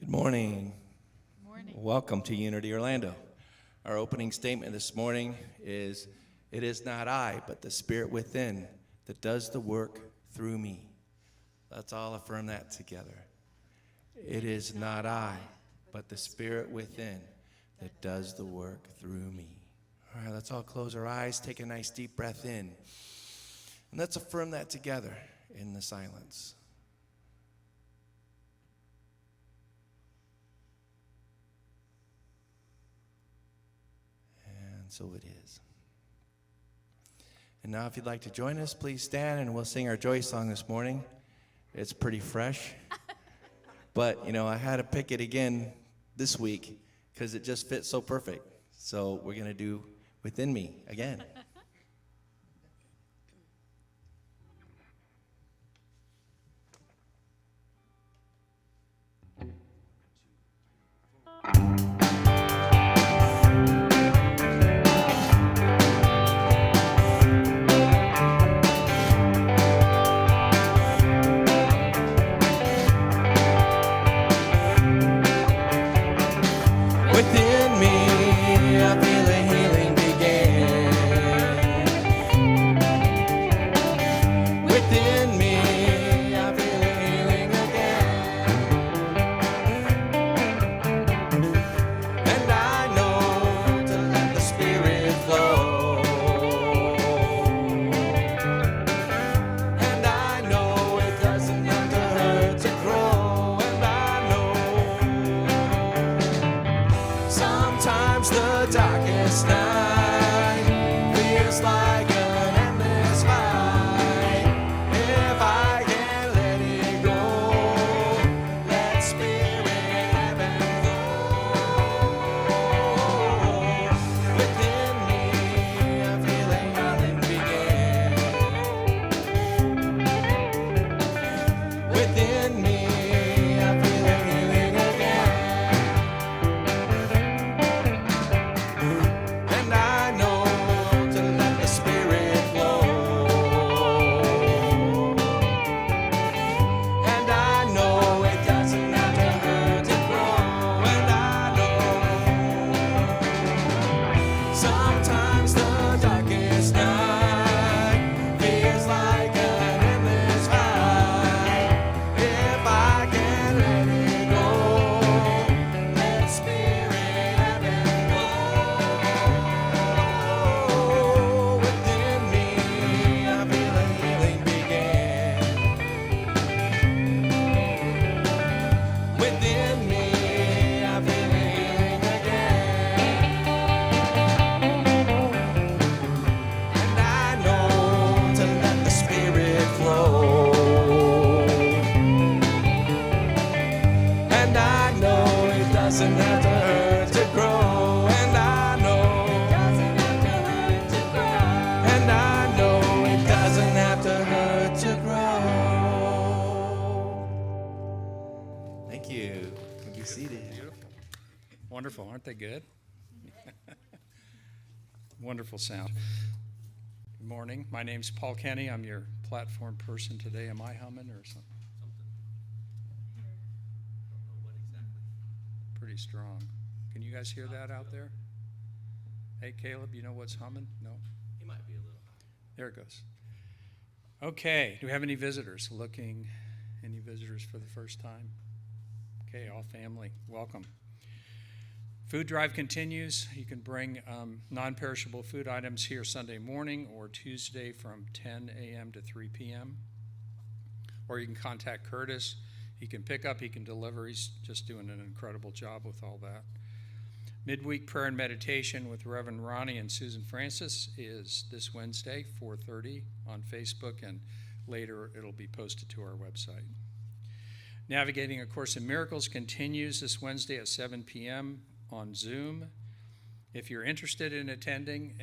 Good morning. Morning. Welcome to Unity Orlando. Our opening statement this morning is, "It is not I, but the Spirit within that does the work through me." Let's all affirm that together. It is not I, but the Spirit within that does the work through me. All right, let's all close our eyes, take a nice deep breath in, and let's affirm that together in the silence. And so it is. And now if you'd like to join us, please stand and we'll sing our joy song this morning. It's pretty fresh. But, I had to pick it again this week because it just fits so perfect. So we're going to do Within Me again. Within me, I feel a healing begin. Within me, I feel a healing again. And I know to let the Spirit flow. And I know it doesn't have to hurt to grow. And I know sometimes the darkest night feels like an endless fight. If I can let it go, let Spirit heaven flow. Within me, I feel a healing begin. Within me, I feel a healing again. And I know to let the Spirit flow. And I know it doesn't have to hurt to grow. And I know sometimes the darkest night feels like an endless fight. If I can let it go, let Spirit heaven flow. Within me, I feel a healing begin. Within me, I feel a healing again. And I know to let the Spirit flow. And I know it doesn't have to hurt to grow. And I know it doesn't have to hurt to grow. And I know it doesn't have to hurt to grow. Thank you. You can be seated. Beautiful. Wonderful. Aren't they good? Wonderful sound. Good morning. My name's Paul Kenney. I'm your platform person today. Am I humming or something? Pretty strong. Can you guys hear that out there? Hey, Caleb, you know what's humming? No? It might be a little. There it goes. Okay. Do we have any visitors looking? Any visitors for the first time? Okay, all family. Welcome. Food drive continues. You can bring non-perishable food items here Sunday morning or Tuesday from 10 a.m. to 3 p.m. Or you can contact Curtis. He can pick up, he can deliver. He's just doing an incredible job with all that. Midweek prayer and meditation with Reverend Ronnie and Susan Francis is this Wednesday, 4:30 on Facebook, and later it'll be posted to our website. Navigating A Course in Miracles continues this Wednesday at 7 p.m. on Zoom. If you're interested in attending,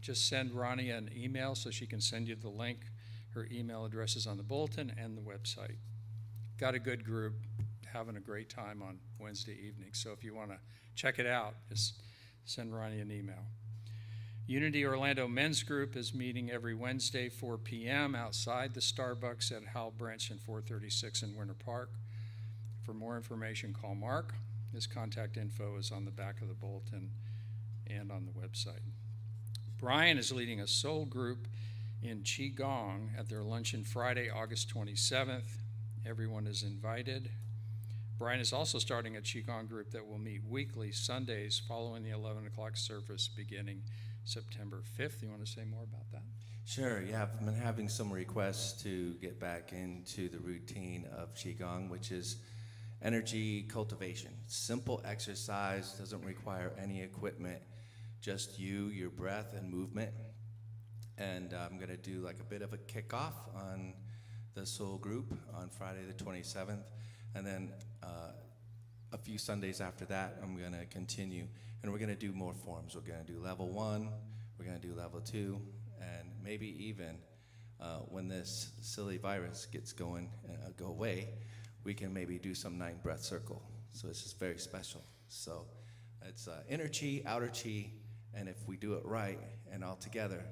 just send Ronnie an email so she can send you the link. Her email address is on the bulletin and the website. Got a good group, having a great time on Wednesday evening. So if you want to check it out, just send Ronnie an email. Unity Orlando Men's Group is meeting every Wednesday, 4 p.m. outside the Starbucks at Howell Branch and 436 in Winter Park. For more information, call Mark. His contact info is on the back of the bulletin and on the website. Brian is leading a soul group in Qigong at their luncheon Friday, August 27th. Everyone is invited. Brian is also starting a Qigong group that will meet weekly Sundays following the 11 o'clock service beginning September 5th. You want to say more about that? Sure, yeah, I've been having some requests to get back into the routine of Qigong, which is energy cultivation. Simple exercise, doesn't require any equipment, just you, your breath, and movement. And I'm going to do like a bit of a kickoff on the soul group on Friday the 27th. And then a few Sundays after that, I'm going to continue. And we're going to do more forms. We're going to do level 1, we're going to do level 2, and maybe even when this silly virus gets going, go away, we can maybe do some 9 breath circle. So it's just very special. So it's inner chi, outer chi, and if we do it right and all together,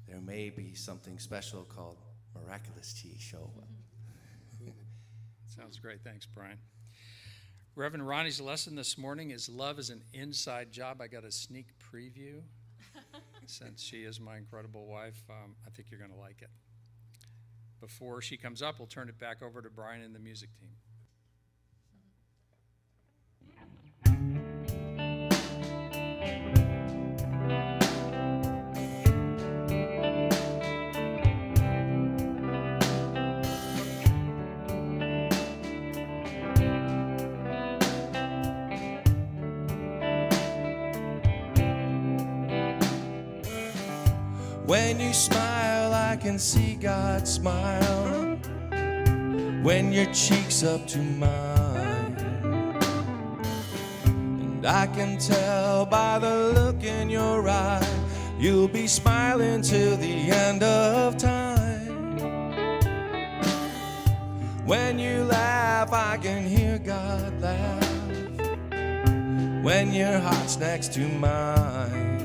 there may be something special called miraculous chi show up. Sounds great. Thanks, Brian. Reverend Ronnie's lesson this morning is Love is an Inside Job. I got a sneak preview. Since she is my incredible wife, I think you're going to like it. Before she comes up, we'll turn it back over to Brian and the music team. When you smile, I can see God smile. When your cheek's up to mine, and I can tell by the look in your eye, you'll be smiling till the end of time. When you laugh, I can hear God laugh. When your heart's next to mine,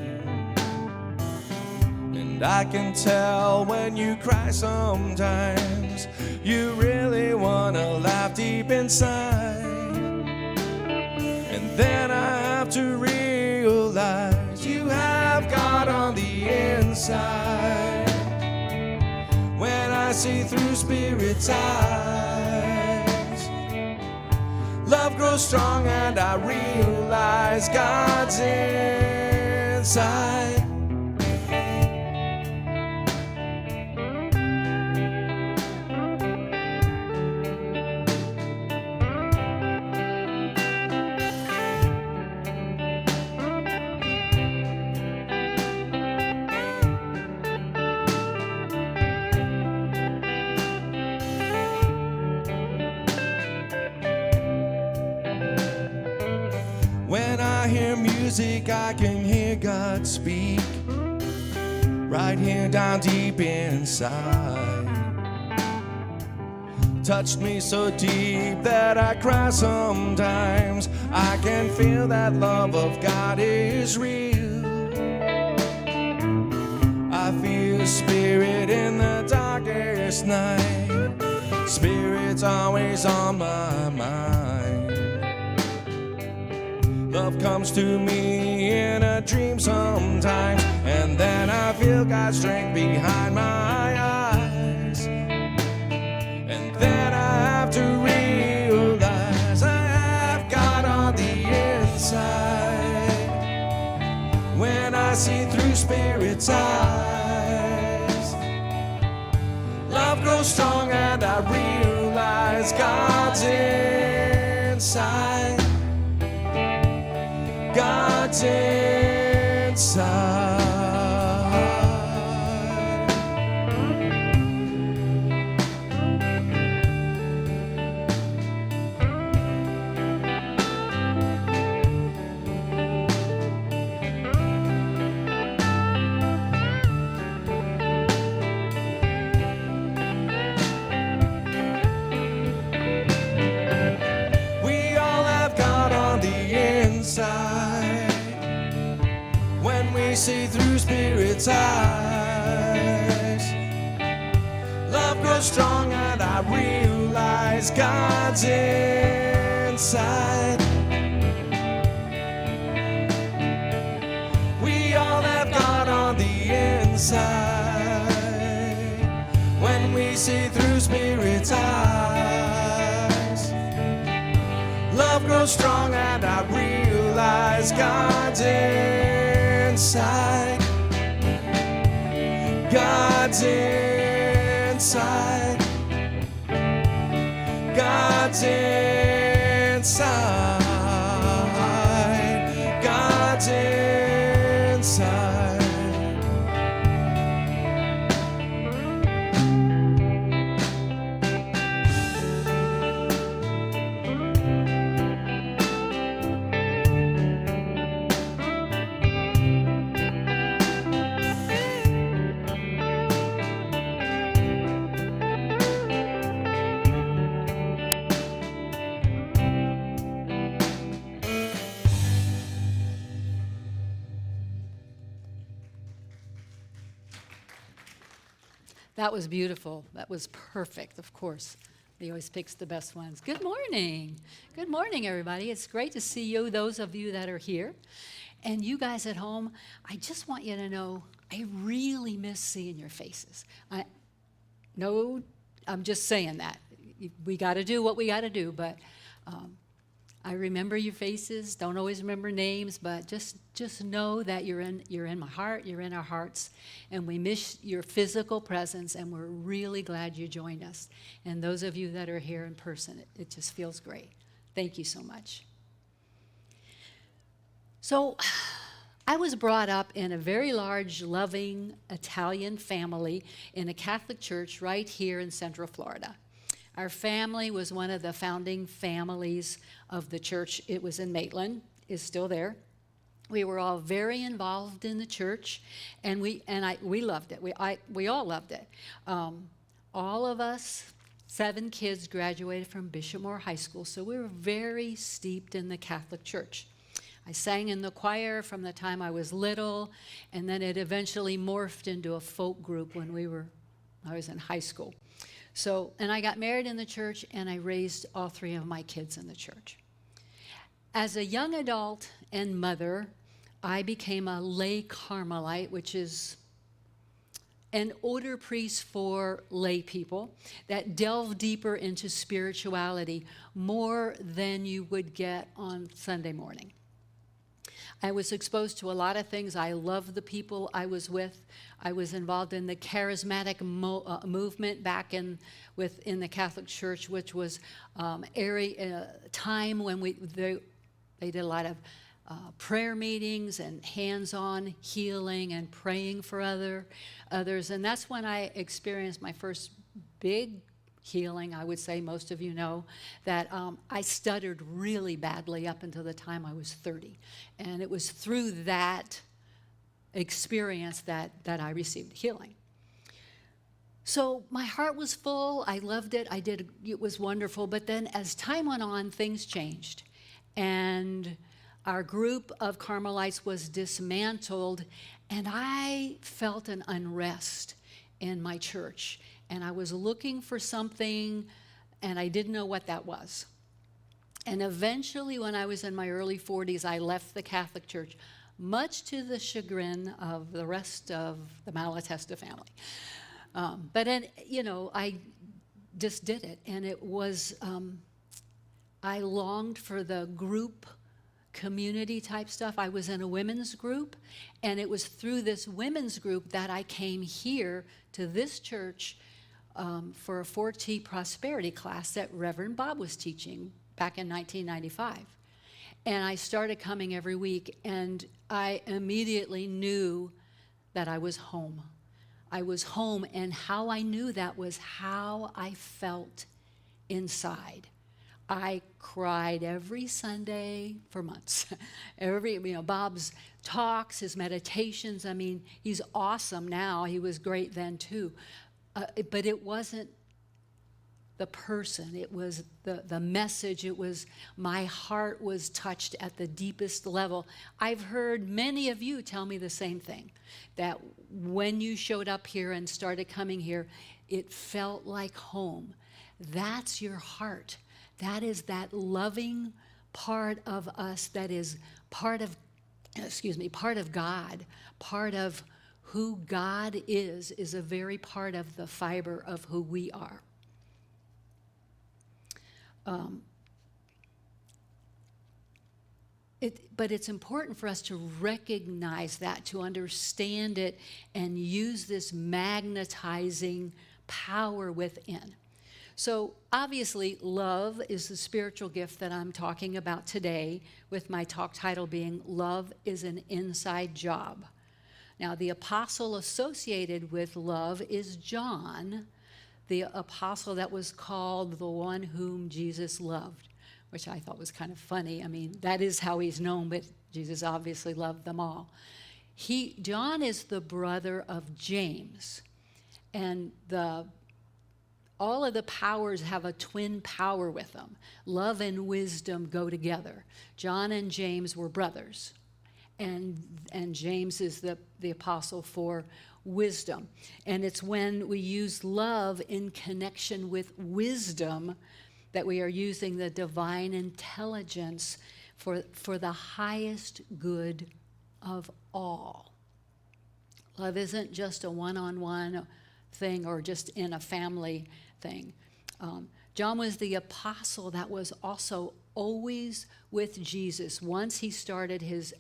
and I can tell when you cry sometimes, you really wanna laugh deep inside. And then I have to realize you have God on the inside. When I see through Spirit's eyes, love grows strong and I realize God's inside. When I hear music, I can hear God speak, right here down deep inside. Touched me so deep that I cry sometimes. I can feel that love of God is real. I feel Spirit in the darkest night. Spirit's always on my mind. Love comes to me in a dream sometimes, and then I feel God's strength behind my eyes. And then I have to realize I have God on the inside. When I see through Spirit's eyes, love grows strong and I realize God's inside. God's inside. We all have God on the inside. When we see through Spirit's eyes, love grows strong and I realize God's in. inside. We all have God on the inside. When we see through Spirit's eyes, love grows strong and I realize God's inside. God's inside. God's inside. God's inside. That was beautiful. That was perfect, of course. He always picks the best ones. Good morning. Good morning, everybody. It's great to see you, those of you that are here. And you guys at home, I just want you to know I really miss seeing your faces. No, I'm just saying that. We got to do what we got to do, but I remember your faces. Don't always remember names, but just know that you're in my heart, you're in our hearts, and we miss your physical presence, and we're really glad you joined us. And those of you that are here in person, it just feels great. Thank you so much. So, I was brought up in a very large, loving Italian family in a Catholic church right here in Central Florida. Our family was one of the founding families of the church. It was in Maitland, is still there. We were all very involved in the church, and we loved it. We all loved it. All of us, 7 kids, graduated from Bishop Moore High School, so we were very steeped in the Catholic Church. I sang in the choir from the time I was little, and then it eventually morphed into a folk group when I was in high school. So, and I got married in the church, and I raised all 3 of my kids in the church. As a young adult and mother, I became a lay Carmelite, which is an order priest for lay people that delve deeper into spirituality more than you would get on Sunday morning. I was exposed to a lot of things. I loved the people I was with. I was involved in the charismatic movement back in the Catholic Church, which was time when they did a lot of prayer meetings and hands-on healing and praying for others. And that's when I experienced my first big healing. I would say most of you know that I stuttered really badly up until the time I was 30. And it was through that experience that I received healing. So my heart was full. I loved it. It was wonderful. But then as time went on, things changed. And our group of Carmelites was dismantled, and I felt an unrest in my church. And I was looking for something, and I didn't know what that was. And eventually, when I was in my early 40s, I left the Catholic Church, much to the chagrin of the rest of the Malatesta family. But then, I just did it. And it was, I longed for the group community type stuff. I was in a women's group, and it was through this women's group that I came here to this church for a 4T prosperity class that Reverend Bob was teaching back in 1995. And I started coming every week, and I immediately knew that I was home. I was home, and how I knew that was how I felt inside. I cried every Sunday for months. Bob's talks, his meditations, he's awesome now. He was great then too. But it wasn't the person, it was the message, it was my heart was touched at the deepest level. I've heard many of you tell me the same thing, that when you showed up here and started coming here, it felt like home. That's your heart. That is that loving part of us that is part of God, part of who God is a very part of the fiber of who we are. But it's important for us to recognize that, to understand it, and use this magnetizing power within. So obviously, love is the spiritual gift that I'm talking about today, with my talk title being Love is an Inside Job. Now, the apostle associated with love is John, the apostle that was called the one whom Jesus loved, which I thought was kind of funny. I mean, that is how he's known, but Jesus obviously loved them all. John is the brother of James, and all of the powers have a twin power with them. Love and wisdom go together. John and James were brothers, and James is the apostle for wisdom. And it's when we use love in connection with wisdom that we are using the divine intelligence for the highest good of all. Love isn't just a one-on-one thing or just in a family thing. John was the apostle that was also always with Jesus. Once he started his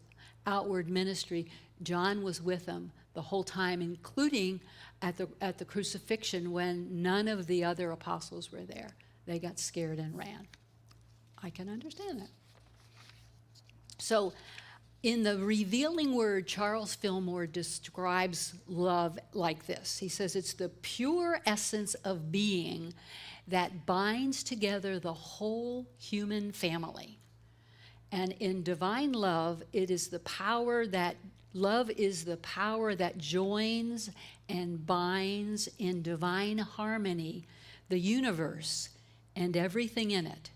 outward ministry, John was with him the whole time, including at the crucifixion when none of the other apostles were there. They got scared and ran. I can understand that. So in the revealing word, Charles Fillmore describes love like this. He says it's the pure essence of being that binds together the whole human family. And in divine love, it is the power that love is the power that joins and binds in divine harmony the universe and everything in it.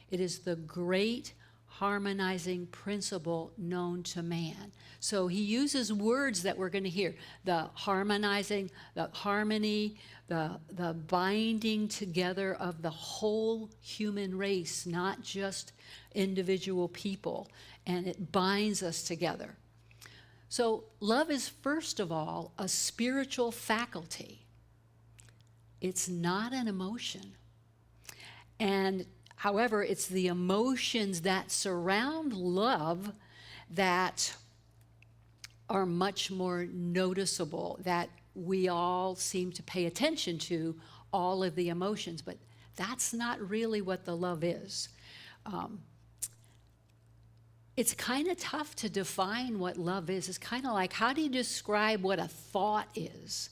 It is the great harmonizing principle known to man. So he uses words that we're going to hear. The harmonizing, the harmony, the binding together of the whole human race, not just individual people. And it binds us together. So love is, first of all, a spiritual faculty. It's not an emotion. And however, it's the emotions that surround love that are much more noticeable, that we all seem to pay attention to, all of the emotions, but that's not really what the love is. It's kind of tough to define what love is. It's kind of like, how do you describe what a thought is?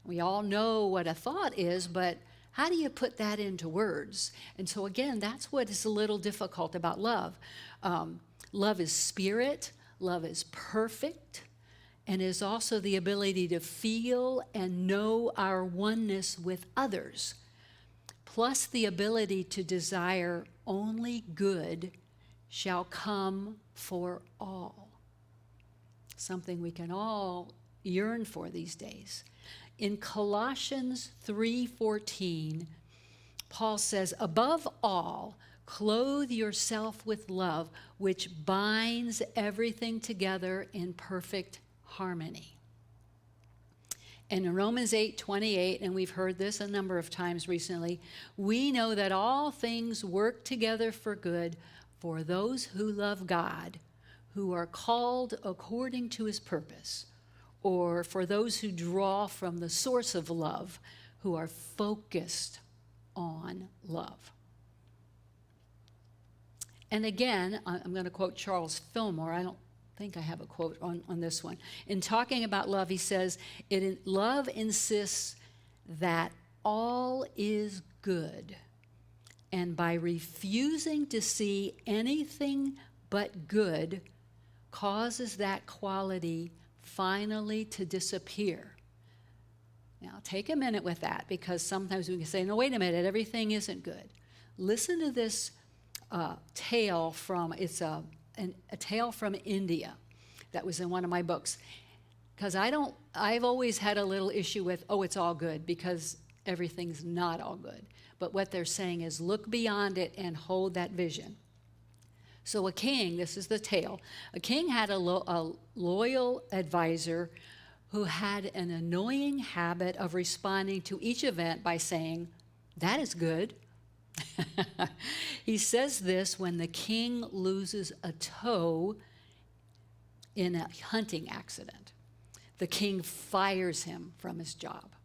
We all know what a thought is, but how do you put that into words? And so again, that's what is a little difficult about love. Love is spirit, love is perfect, and is also the ability to feel and know our oneness with others, plus the ability to desire only good shall come for all. Something we can all yearn for these days. In Colossians 3:14, Paul says, above all, clothe yourself with love, which binds everything together in perfect harmony. And in Romans 8:28, and we've heard this a number of times recently, we know that all things work together for good for those who love God, who are called according to his purpose, or for those who draw from the source of love, who are focused on love. And again, I'm going to quote Charles Fillmore. I don't think I have a quote on this one. In talking about love, he says, love insists that all is good, and by refusing to see anything but good, causes that quality finally to disappear. Now, take a minute with that, because sometimes we can say, no, wait a minute, everything isn't good. Listen to this tale from, it's a tale from India that was in one of my books. Because I've always had a little issue with, oh, it's all good, because everything's not all good. But what they're saying is look beyond it and hold that vision. So a king, this is the tale, a king had a loyal advisor who had an annoying habit of responding to each event by saying, "That is good." He says this when the king loses a toe in a hunting accident. The king fires him from his job.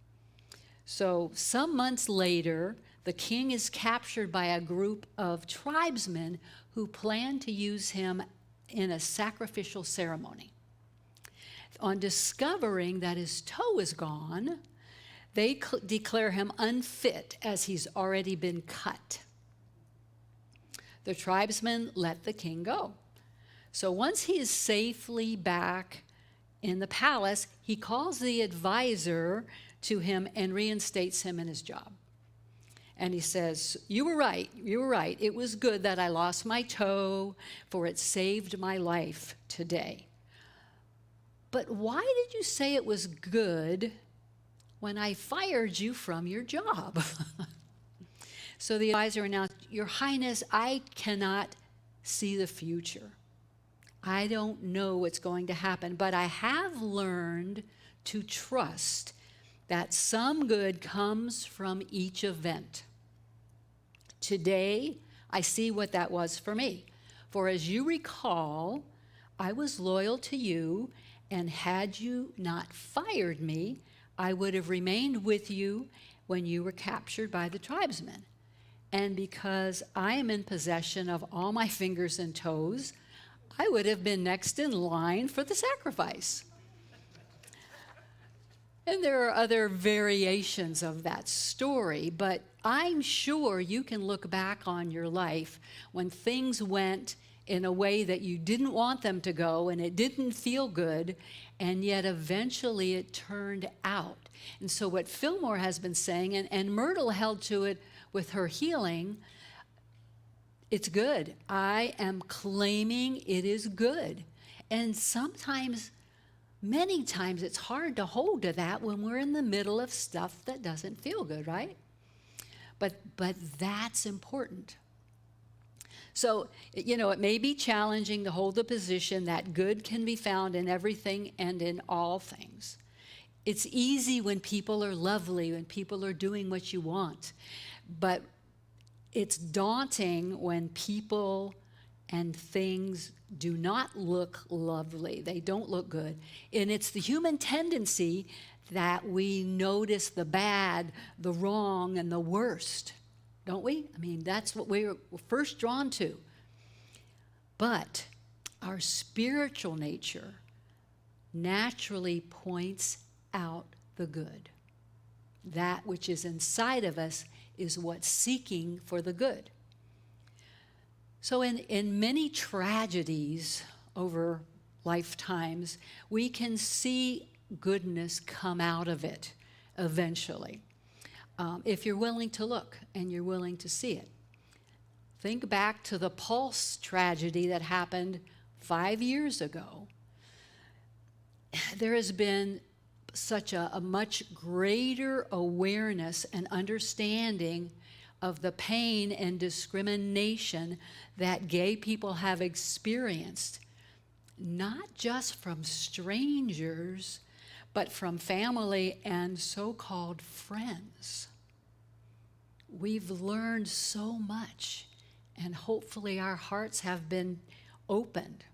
So some months later, the king is captured by a group of tribesmen who plan to use him in a sacrificial ceremony. On discovering that his toe is gone, they declare him unfit as he's already been cut. The tribesmen let the king go. So once he is safely back in the palace, he calls the advisor to him and reinstates him in his job. And he says, you were right. It was good that I lost my toe, for it saved my life today. But why did you say it was good when I fired you from your job? So the advisor announced, Your Highness, I cannot see the future. I don't know what's going to happen, but I have learned to trust that some good comes from each event. Today, I see what that was for me. For as you recall, I was loyal to you, and had you not fired me, I would have remained with you when you were captured by the tribesmen. And because I am in possession of all my fingers and toes, I would have been next in line for the sacrifice. And there are other variations of that story, but I'm sure you can look back on your life when things went in a way that you didn't want them to go and it didn't feel good, and yet eventually it turned out. And so what Fillmore has been saying, and Myrtle held to it with her healing, it's good. I am claiming it is good. And sometimes, many times, it's hard to hold to that when we're in the middle of stuff that doesn't feel good, right? But that's important. So, it may be challenging to hold the position that good can be found in everything and in all things. It's easy when people are lovely, when people are doing what you want. But it's daunting when people and things do not look lovely. They don't look good. And it's the human tendency that we notice the bad, the wrong, and the worst, don't we? I mean, that's what we're first drawn to. But our spiritual nature naturally points out the good. That which is inside of us is what's seeking for the good. So in many tragedies over lifetimes, we can see goodness come out of it eventually, if you're willing to look and you're willing to see it. Think back to the Pulse tragedy that happened 5 years ago. There has been such a much greater awareness and understanding of the pain and discrimination that gay people have experienced, not just from strangers, but from family and so-called friends. We've learned so much, and hopefully our hearts have been opened.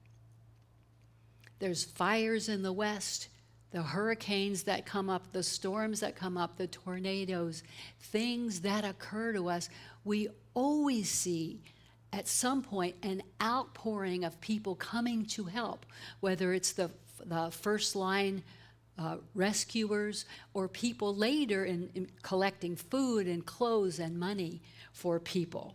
There's fires in the West, the hurricanes that come up, the storms that come up, the tornadoes, things that occur to us. We always see at some point an outpouring of people coming to help, whether it's the first line rescuers or people later in collecting food and clothes and money for people.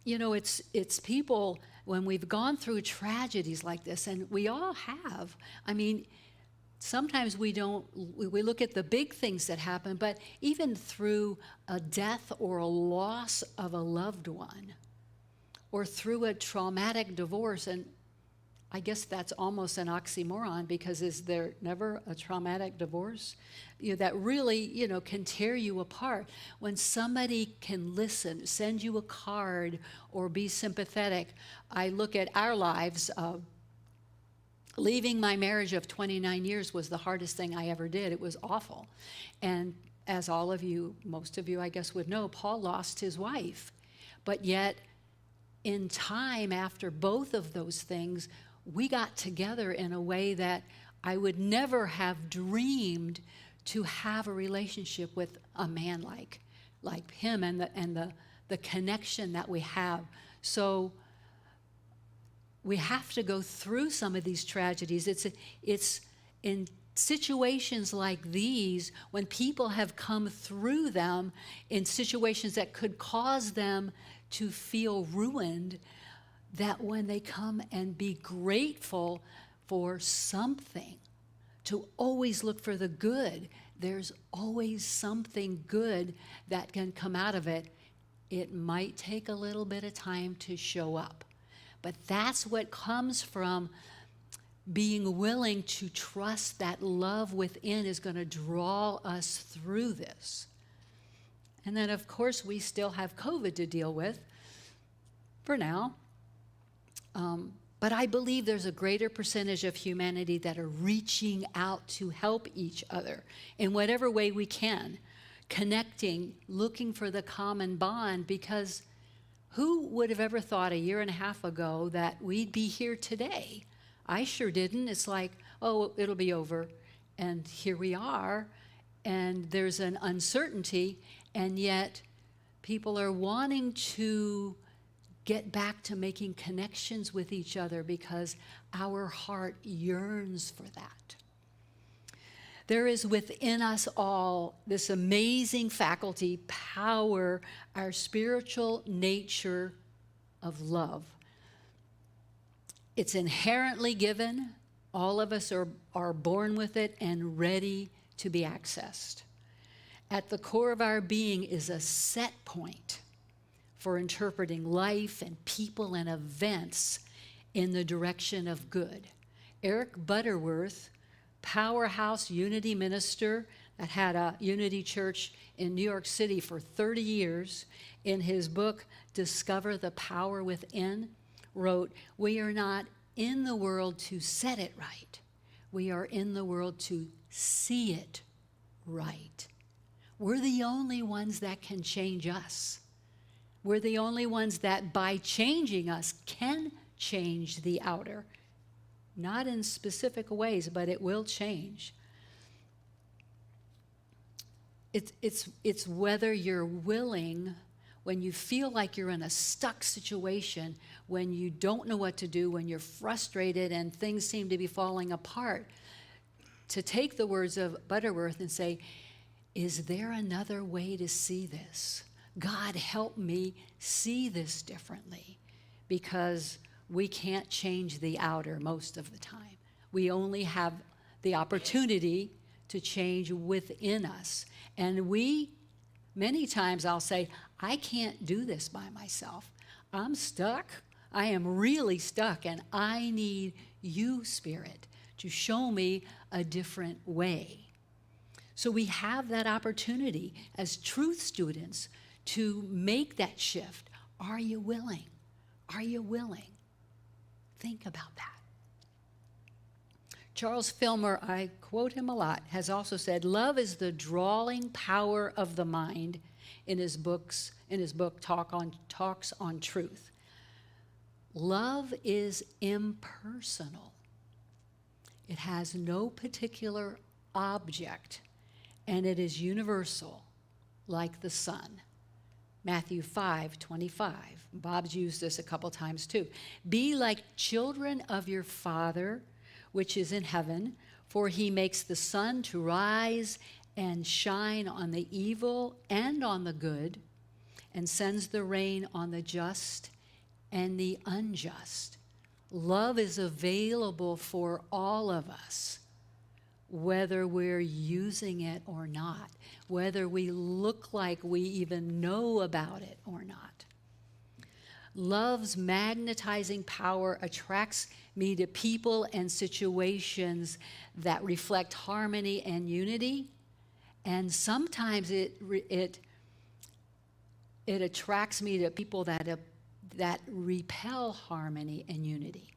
It's people, when we've gone through tragedies like this, and we all have, I mean, sometimes we look at the big things that happen, but even through a death or a loss of a loved one, or through a traumatic divorce, and I guess that's almost an oxymoron, because is there never a traumatic divorce? That really, can tear you apart. When somebody can listen, send you a card, or be sympathetic. I look at our lives. Leaving my marriage of 29 years was the hardest thing I ever did. It was awful. And as all of you, most of you, I guess, would know, Paul lost his wife. But yet, in time after both of those things, we got together in a way that I would never have dreamed to have a relationship with a man like him, and the connection that we have. So we have to go through some of these tragedies. It's in situations like these, when people have come through them in situations that could cause them to feel ruined, that when they come and be grateful for something, to always look for the good, there's always something good that can come out of it. It might take a little bit of time to show up, but that's what comes from being willing to trust that love within is going to draw us through this. And then, of course, we still have COVID to deal with for now. But I believe there's a greater percentage of humanity that are reaching out to help each other in whatever way we can, connecting, looking for the common bond, because who would have ever thought a year and a half ago that we'd be here today? I sure didn't. It's like, oh, it'll be over. And here we are. And there's an uncertainty, and yet people are wanting to get back to making connections with each other because our heart yearns for that. There is within us all this amazing faculty, power, our spiritual nature of love. It's inherently given. All of us are born with it and ready to be accessed. At the core of our being is a set point for interpreting life and people and events in the direction of good. Eric Butterworth, powerhouse unity minister that had a unity church in New York City for 30 years, in his book, Discover the Power Within, wrote, "We are not in the world to set it right. We are in the world to see it right." We're the only ones that can change us. We're the only ones that, by changing us, can change the outer. Not in specific ways, but it will change. It's whether you're willing, when you feel like you're in a stuck situation, when you don't know what to do, when you're frustrated and things seem to be falling apart, to take the words of Butterworth and say, is there another way to see this? God, help me see this differently, because we can't change the outer most of the time. We only have the opportunity to change within us. And many times I'll say, I can't do this by myself. I'm stuck. I am really stuck, and I need you, Spirit, to show me a different way. So we have that opportunity as truth students to make that shift. Are you willing? Are you willing? Think about that. Charles Filmer, I quote him a lot, has also said, love is the drawing power of the mind, in his book Talks on Truth. Love is impersonal. It has no particular object, and it is universal, like the sun. Matthew 5:25. Bob's used this a couple times too. Be like children of your Father, which is in heaven, for he makes the sun to rise and shine on the evil and on the good, and sends the rain on the just and the unjust. Love is available for all of us, whether we're using it or not, whether we look like we even know about it or not. Love's magnetizing power attracts me to people and situations that reflect harmony and unity. And sometimes it attracts me to people that repel harmony and unity.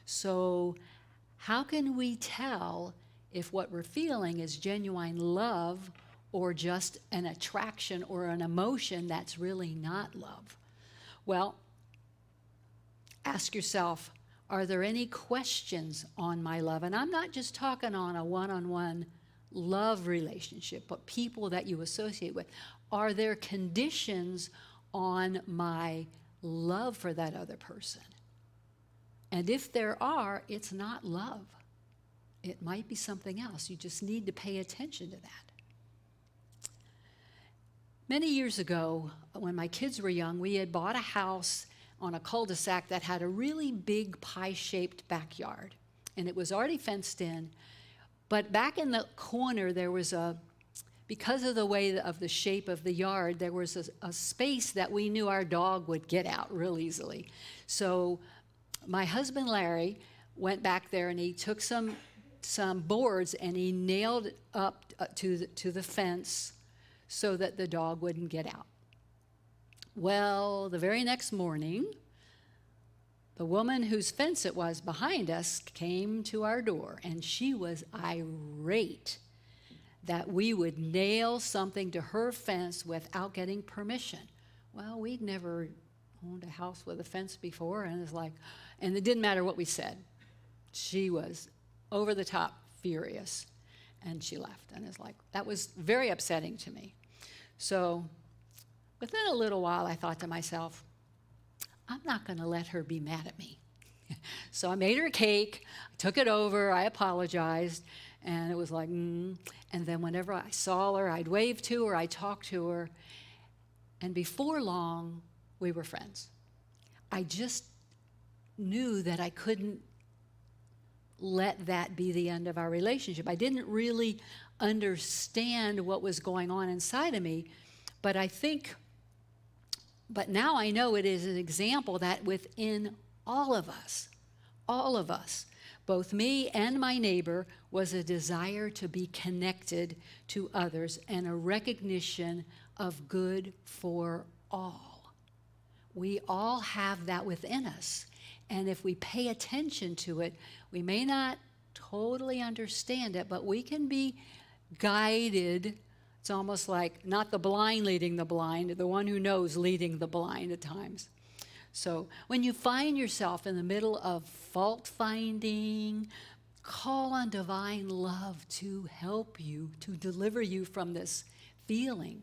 So how can we tell if what we're feeling is genuine love or just an attraction or an emotion that's really not love? Well, ask yourself, are there any questions on my love? And I'm not just talking on a one-on-one love relationship, but people that you associate with. Are there conditions on my love for that other person? And if there are, it's not love. It might be something else. You just need to pay attention to that. Many years ago, when my kids were young, we had bought a house on a cul-de-sac that had a really big pie-shaped backyard. And it was already fenced in. But back in the corner, there was because of the way of the shape of the yard, there was a space that we knew our dog would get out real easily. So my husband, Larry, went back there and he took some boards and he nailed it up to the fence so that the dog wouldn't get out. Well, the very next morning, the woman whose fence it was behind us came to our door, and she was irate that we would nail something to her fence without getting permission. Well, we'd never owned a house with a fence before, and it didn't matter what we said. She was over the top furious, and she left. And that was very upsetting to me. So within a little while, I thought to myself, I'm not going to let her be mad at me. So I made her a cake, I took it over, I apologized, and it was like, And then whenever I saw her, I'd wave to her, I'd talk to her, and before long, we were friends. I just knew that I couldn't let that be the end of our relationship. I didn't really understand what was going on inside of me, but now I know it is an example that within all of us, both me and my neighbor, was a desire to be connected to others and a recognition of good for all. We all have that within us. And if we pay attention to it, we may not totally understand it, but we can be guided. It's almost like not the blind leading the blind, the one who knows leading the blind at times. So when you find yourself in the middle of fault finding, call on divine love to help you, to deliver you from this feeling.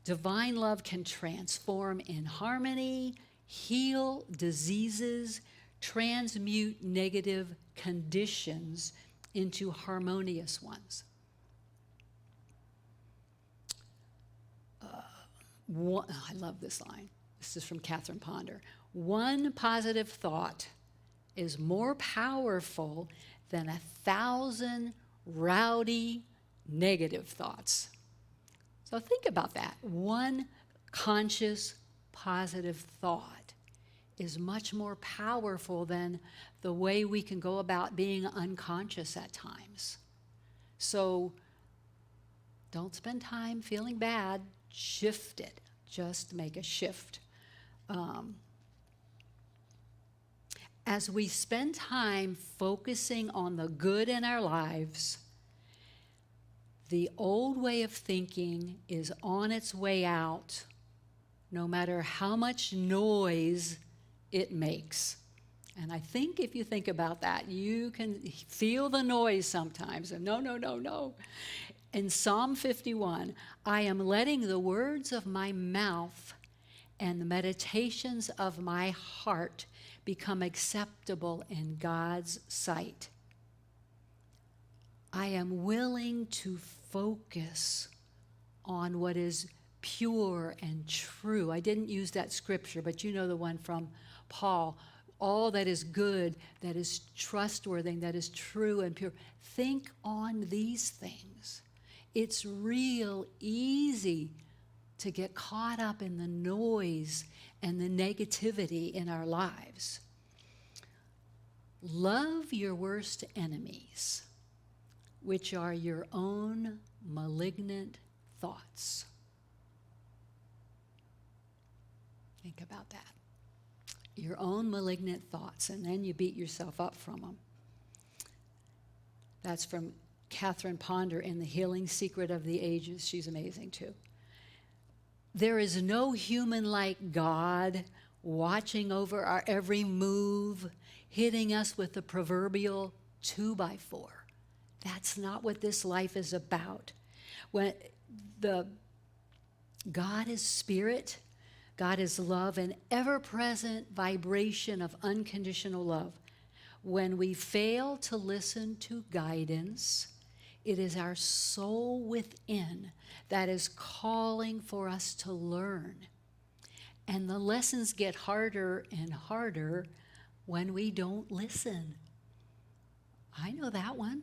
Divine love can transform in harmony, heal diseases, transmute negative conditions into harmonious ones. I love this line. This is from Catherine Ponder. One positive thought is more powerful than 1,000 rowdy negative thoughts. So think about that. One conscious positive thought is much more powerful than the way we can go about being unconscious at times. So don't spend time feeling bad. Shift it. Just make a shift. As we spend time focusing on the good in our lives, the old way of thinking is on its way out, no matter how much noise it makes. And I think if you think about that, you can feel the noise sometimes. And no. In Psalm 51, I am letting the words of my mouth and the meditations of my heart become acceptable in God's sight. I am willing to focus on what is pure and true. I didn't use that scripture, but you know the one from Paul. All that is good, that is trustworthy, that is true and pure. Think on these things. It's real easy to get caught up in the noise and the negativity in our lives. Love your worst enemies, which are your own malignant thoughts. Think about that. Your own malignant thoughts, and then you beat yourself up from them. That's from Catherine Ponder in The Healing Secret of the Ages. She's amazing too. There is no human like God watching over our every move, hitting us with the proverbial 2x4. That's not what this life is about. When God is spirit, God is love, an ever-present vibration of unconditional love. When we fail to listen to guidance, it is our soul within that is calling for us to learn. And the lessons get harder and harder when we don't listen. I know that one.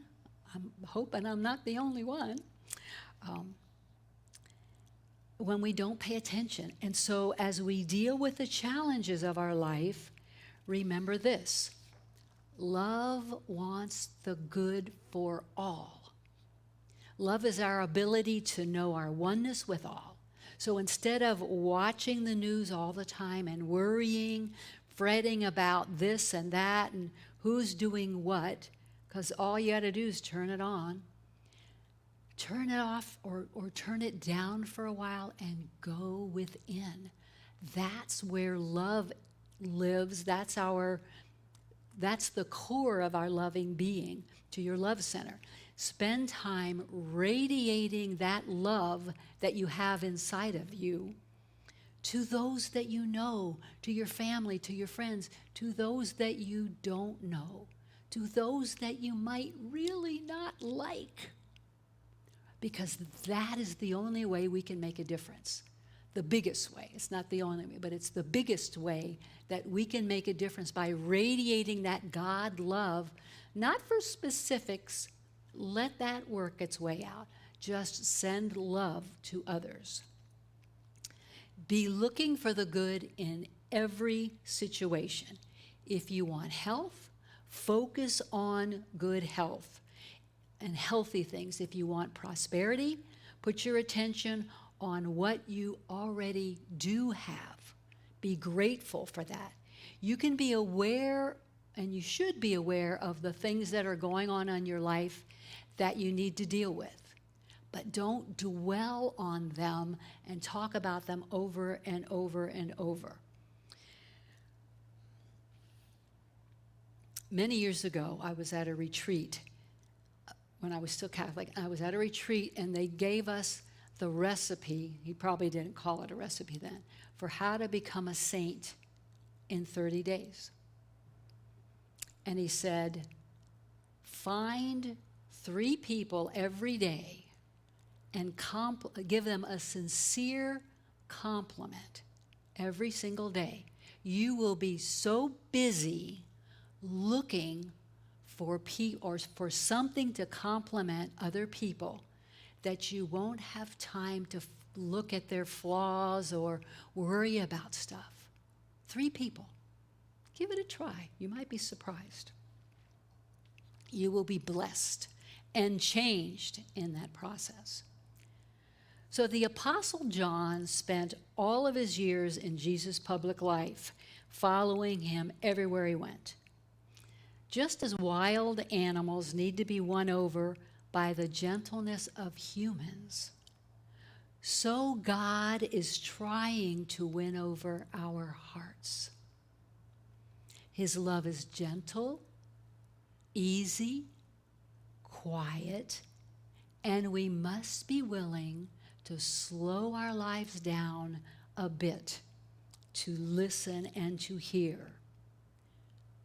I'm hoping I'm not the only one. When we don't pay attention. And so as we deal with the challenges of our life, remember this: love wants the good for all. Love is our ability to know our oneness with all. So instead of watching the news all the time and worrying, fretting about this and that and who's doing what, because all you got to do is turn it on, turn it off or turn it down for a while and go within. That's where love lives. That's the core of our loving being, to your love center. Spend time radiating that love that you have inside of you to those that you know, to your family, to your friends, to those that you don't know, to those that you might really not like. Because that is the only way we can make a difference. The biggest way. It's not the only way, but it's the biggest way that we can make a difference, by radiating that God love, not for specifics. Let that work its way out. Just send love to others. Be looking for the good in every situation. If you want health, focus on good health and healthy things. If you want prosperity, put your attention on what you already do have. Be grateful for that. You can be aware, and you should be aware, of the things that are going on in your life that you need to deal with. But don't dwell on them and talk about them over and over and over. Many years ago, I was at a retreat. When I was still Catholic, I was at a retreat, and they gave us the recipe. He probably didn't call it a recipe then, for how to become a saint in 30 days. And he said, find 3 people every day and give them a sincere compliment every single day. You will be so busy looking for for something to compliment other people that you won't have time to look at their flaws or worry about stuff. 3 people. Give it a try. You might be surprised. You will be blessed and changed in that process. So the Apostle John spent all of his years in Jesus' public life, following him everywhere he went. Just as wild animals need to be won over by the gentleness of humans, so God is trying to win over our hearts. His love is gentle, easy, quiet, and we must be willing to slow our lives down a bit to listen and to hear.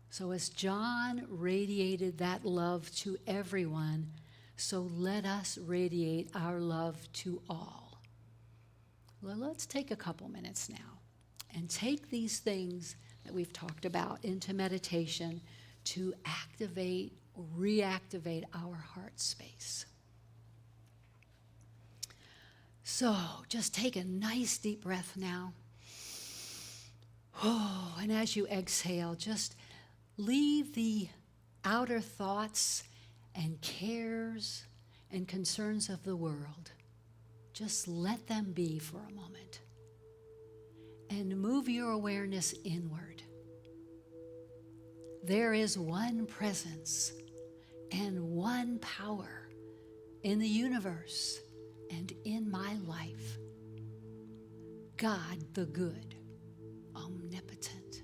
So as John radiated that love to everyone, so let us radiate our love to all. Well, let's take a couple minutes now and take these things that we've talked about into meditation to activate, reactivate our heart space. So just take a nice deep breath now. Oh, and as you exhale, just leave the outer thoughts and cares and concerns of the world. Just let them be for a moment. And move your awareness inward. There is one presence and one power in the universe and in my life. God the good, omnipotent.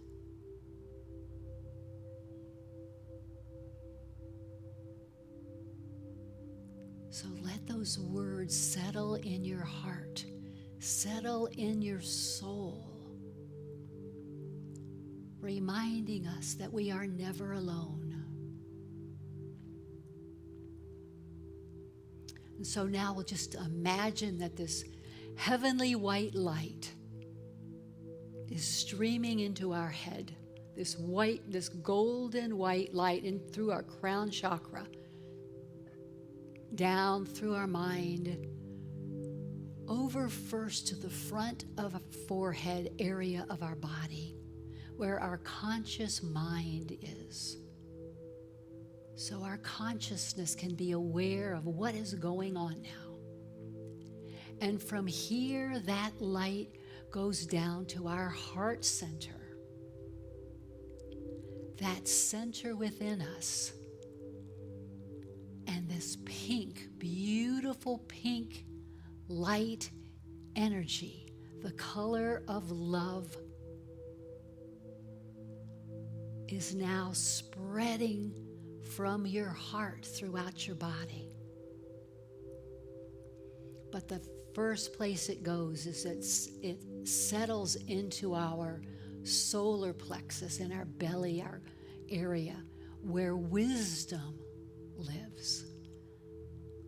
So let those words settle in your heart, settle in your soul, reminding us that we are never alone. And so now we'll just imagine that this heavenly white light is streaming into our head, this golden white light in through our crown chakra, down through our mind, over first to the front of our forehead area of our body, where our conscious mind is. So our consciousness can be aware of what is going on now. And from here, that light goes down to our heart center. That center within us. And this pink, beautiful pink light energy, the color of love, is now spreading from your heart throughout your body. But the first place it goes is it settles into our solar plexus, in our belly, our area where wisdom lives.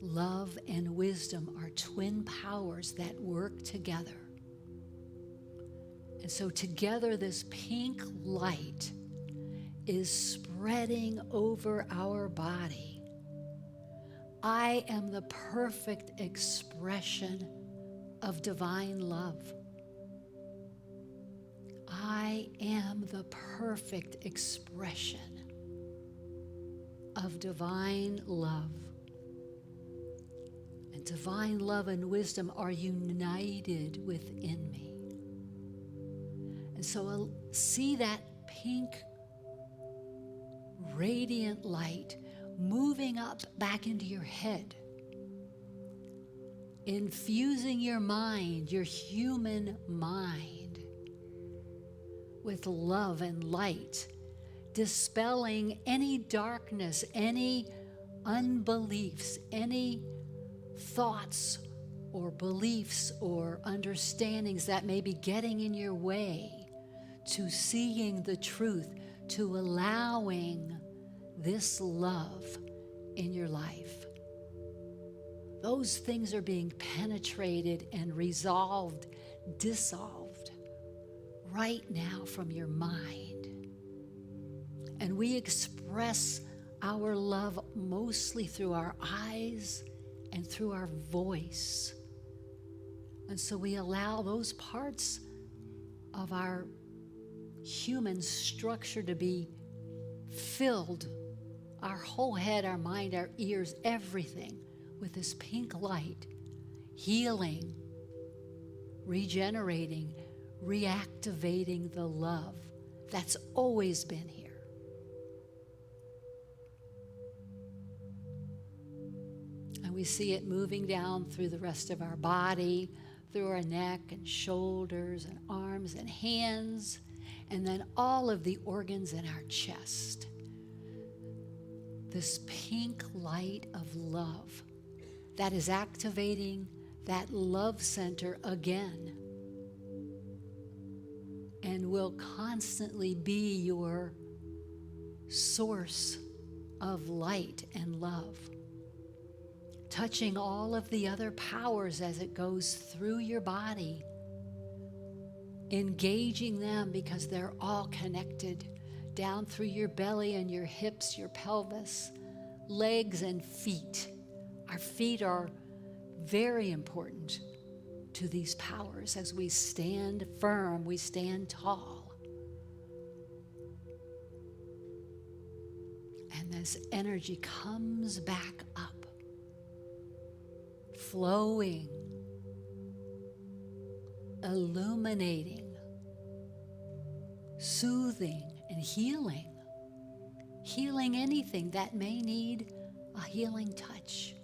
Love and wisdom are twin powers that work together. And so together, this pink light is spreading over our body. I am the perfect expression of divine love. I am the perfect expression of divine love. And divine love and wisdom are united within me. And so I'll see that pink radiant light moving up back into your head, infusing your mind, your human mind, with love and light, dispelling any darkness, any unbeliefs, any thoughts or beliefs or understandings that may be getting in your way to seeing the truth, to allowing this love in your life. Those things are being penetrated and resolved, dissolved right now from your mind. And we express our love mostly through our eyes and through our voice. And so we allow those parts of our human structure to be filled, our whole head, our mind, our ears, everything, with this pink light, healing, regenerating, reactivating the love that's always been here. And we see it moving down through the rest of our body, through our neck and shoulders and arms and hands, and then all of the organs in our chest. This pink light of love that is activating that love center again and will constantly be your source of light and love, touching all of the other powers as it goes through your body, engaging them because they're all connected down through your belly and your hips, your pelvis, legs and feet. Our feet are very important to these powers as we stand firm, we stand tall. And this energy comes back up, flowing, illuminating, soothing, and healing. Healing anything that may need a healing touch.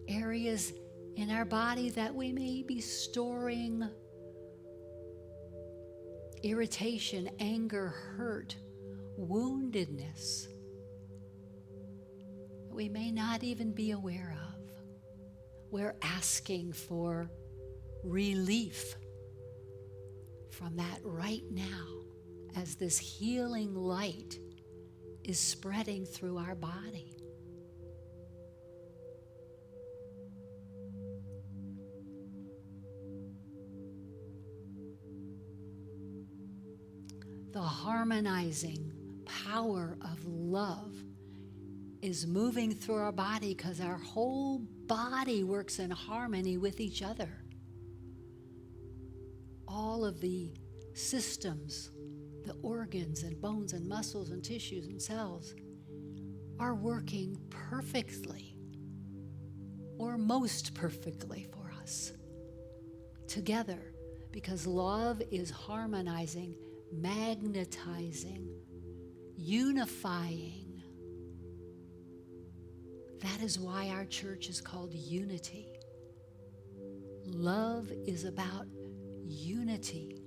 Areas in our body that we may be storing irritation, anger, hurt, woundedness that we may not even be aware of. We're asking for relief from that right now as this healing light is spreading through our body. The harmonizing power of love is moving through our body because our whole body works in harmony with each other. All of the systems, the organs and bones and muscles and tissues and cells are working perfectly, or most perfectly for us, together, because love is harmonizing, magnetizing, unifying. That is why our church is called Unity. Love is about unity,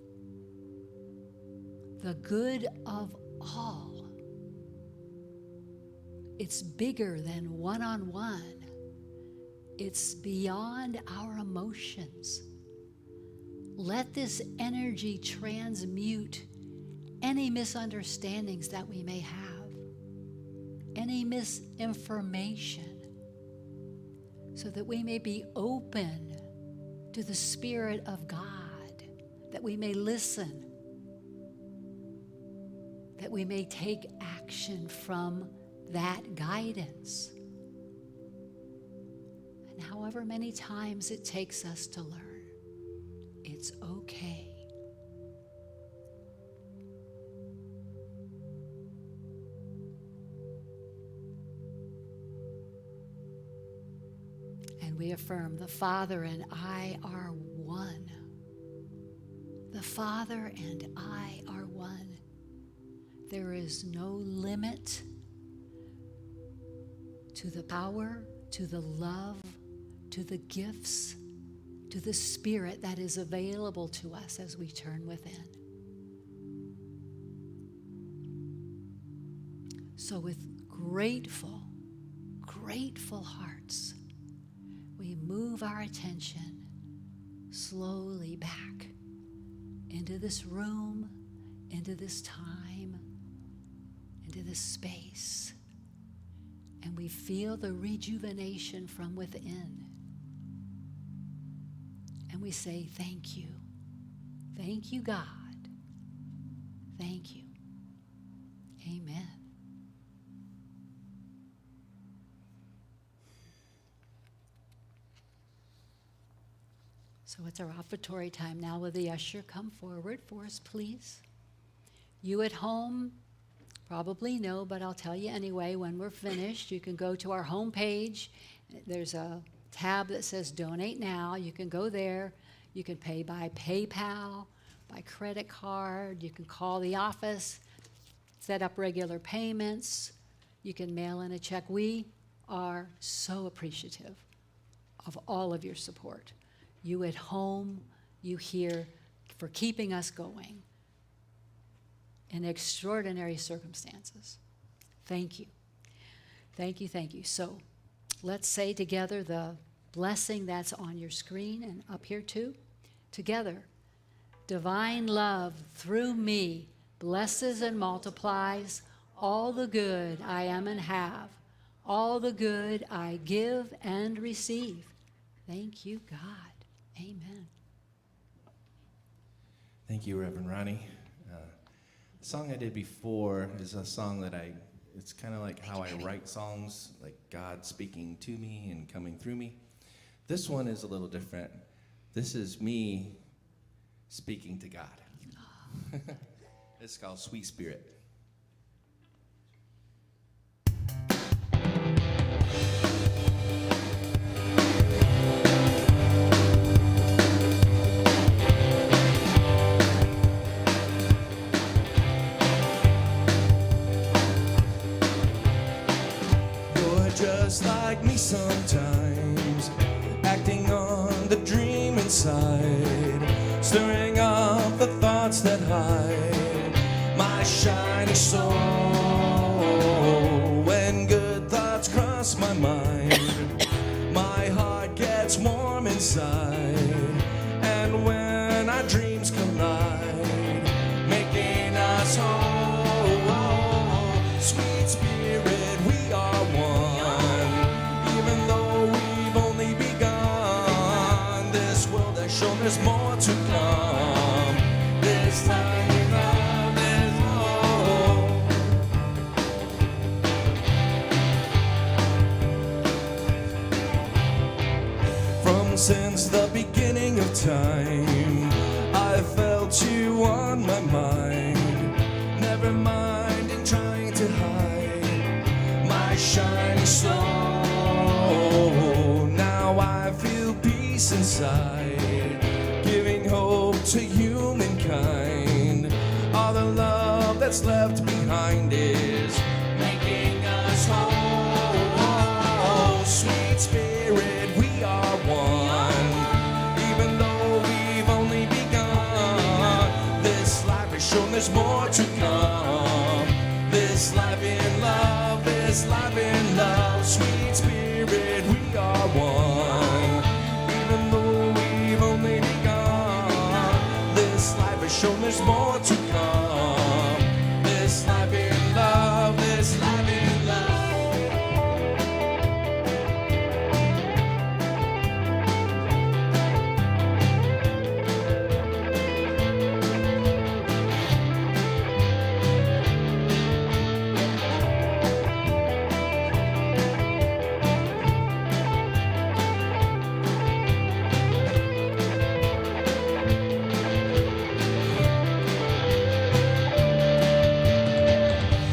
the good of all. It's bigger than one-on-one. It's beyond our emotions. Let this energy transmute any misunderstandings that we may have, any misinformation, so that we may be open to the Spirit of God, that we may listen, that we may take action from that guidance. And however many times it takes us to learn, it's okay. And we affirm the Father and I are one. The Father and I are one. There is no limit to the power, to the love, to the gifts, to the Spirit that is available to us as we turn within. So with grateful hearts, we move our attention slowly back into this room, into this time, into this space. And we feel the rejuvenation from within. And we say, thank you. Thank you, God. Thank you. Amen. So it's our offertory time now. Will the usher come forward for us, please? You at home probably know, but I'll tell you anyway. When we're finished, you can go to our homepage. There's a tab that says Donate Now. You can go there. You can pay by PayPal, by credit card. You can call the office, set up regular payments. You can mail in a check. We are so appreciative of all of your support. You at home, you here, for keeping us going in extraordinary circumstances. Thank you. Thank you, thank you. So let's say together the blessing that's on your screen and up here too. Together, divine love through me blesses and multiplies all the good I am and have, all the good I give and receive. Thank you, God. Amen. Thank you, Reverend Ronnie. The song I did before is a song that it's kind of like how I write songs, like God speaking to me and coming through me. This one is a little different. This is me speaking to God. It's called Sweet Spirit. Just like me sometimes, acting on the dream inside, stirring up the thoughts that hide my shiny soul. When good thoughts cross my mind, my heart gets warm inside, and when our dreams collide, making us whole, sweet spirit, we are one. There's more to come. This time in love is hope. From since the beginning of time, I felt you on my mind. Never mind in trying to hide my shiny soul. Now I feel peace inside, giving hope to humankind. All the love that's left behind is making us whole. Sweet spirit, we are one. Even though we've only begun, this life has shown there's more to come. This life in love, this life in love. Sweet spirit, we are one. Even though we've only begun, this life has shown there's more to come. This life in love, this life in love.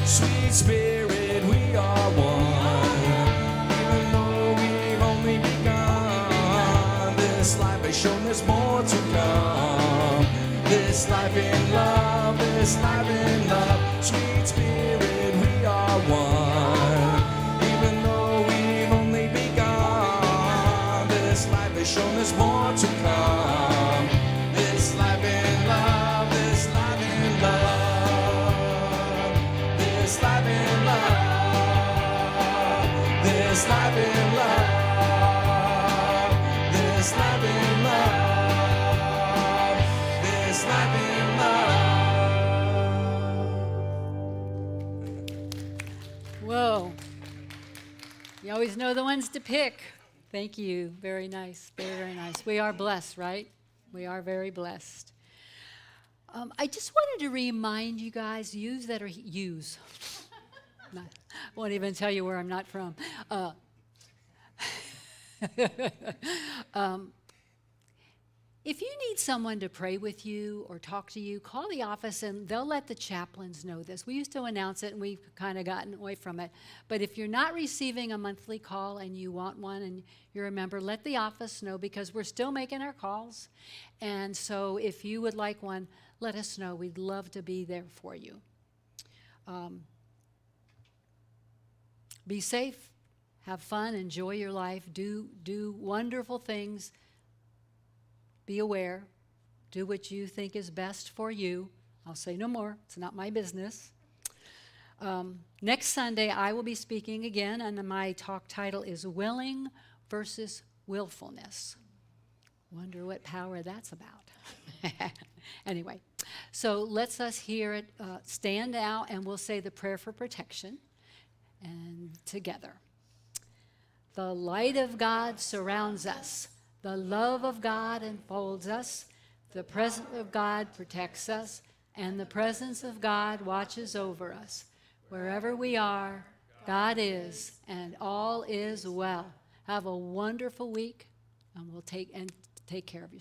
Sweet spirit, we are one. Even though we've only begun, this life has shown there's more to come. This life in love, this life in love. Sweet spirit, we are one. Even though we've only begun, this life has shown there's more to come. This life in love, this life in love. This life in love, this life in love, this life in love, this life in love. Whoa. You always know the ones to pick. Thank you. Very nice. Very, very nice. We are blessed, right? We are very blessed. I just wanted to remind you guys, yous that are yous. Won't even tell you where I'm not from. If you need someone to pray with you or talk to you, call the office and they'll let the chaplains know this. We used to announce it and we've kind of gotten away from it. But if you're not receiving a monthly call and you want one and you're a member, let the office know because we're still making our calls. And so if you would like one, let us know. We'd love to be there for you. Be safe, have fun, enjoy your life, do wonderful things. Be aware, do what you think is best for you. I'll say no more, it's not my business. Next Sunday, I will be speaking again, and my talk title is Willing versus Willfulness. Wonder what power that's about. Anyway, so let's us hear it, stand out, and we'll say the prayer for protection, and together. The light of God surrounds us. The love of God enfolds us. The presence of God protects us. And the presence of God watches over us. Wherever we are, God is, and all is well. Have a wonderful week. We'll take care of yourself.